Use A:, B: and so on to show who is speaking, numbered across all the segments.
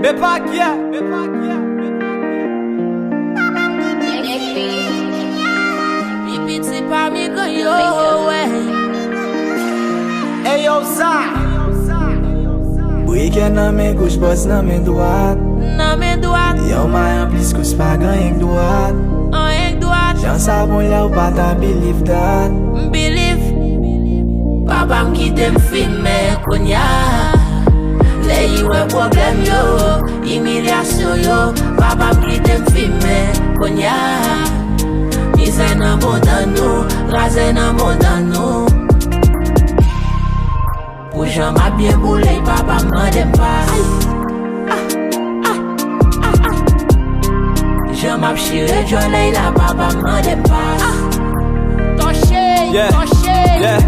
A: Me pa kye.
B: Pipiti pa mi go yo
A: Hey yo, Za.
C: Brike nan men gauche, boss nan men droite.
B: nan men doat,
C: Yo mayan plis kous pa gan yek droite.
B: an ek doat,
C: Jan savon la ou pa ta believe that.
B: believe. Papa m kite m filme konya. Le yi we problem yo, imilyasyon yo. Papa m kite m filme konya. Mize nan bondan nou, raze nan bondan nou. Pou jan ma bien boule, papa m mandem pas. Jan map shire jolay la, papa m mandem pas.
A: Yeah, yeah.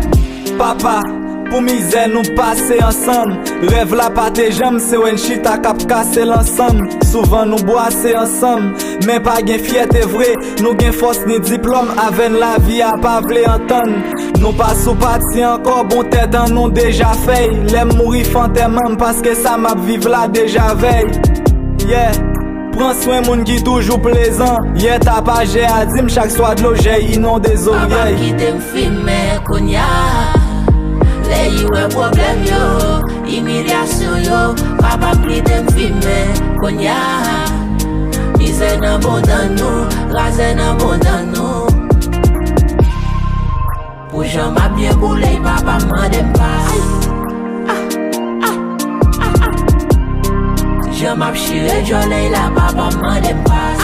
A: Papa, pou mize nou pase ansam. Rêve la pa te jam, se wen chita kap kase l'ansam. Souvan nou boase ansam, men pa gen fiyete vre. Nou gen fos ni diplom, aven la vi a pa vle antan. Nou pa sou pati ankor, bon tèt an nou deja fey. Lem mouri fanteman, paske sa map vive la deja vey. Yeah. Prends soin moun ki toujou plezant. Yé ta pa jè adim, chak swa d'lo jè inon des
B: Papa
A: oreilles.
B: kite m filme konya. Le yi we problem yo, imilyasyon yo. Papa kite m filme konya. Mize nan bondan nou, raze nan bondan nou. Pou jan ma bien boule, papa mandem pas. Jan map shire jolay la, papa mandem pas.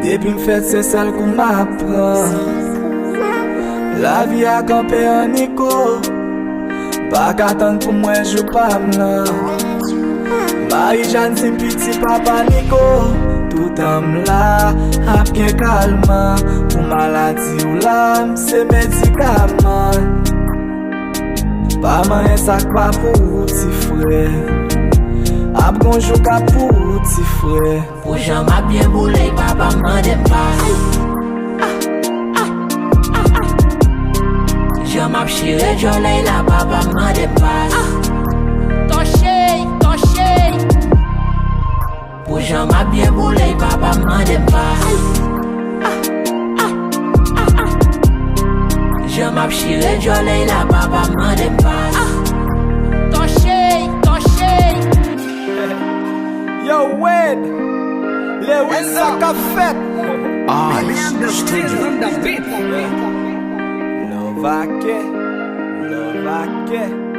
C: Depi m fèt se sel kou m apren. La vi a kampe an niko. Pa katan pou mwen jou pa m lan. Marie-Jeanne sin piti papa niko. Tout an m la, ap gen kalman. Pou maladi ou lam, se medikaman. Pa man sak pa pou ti fre. Ap gonjou ka pou ti fre.
B: Pou jan ma bien boule, papa mandem pas. Jan map shire jolay la, papa mandem pas. Pou jan ma bien boule, papa mandem pas. Jan map shire jolay la, papa mandem pas.
A: Yo, Wed, le wè sa ka fèt. Lovake, lovake.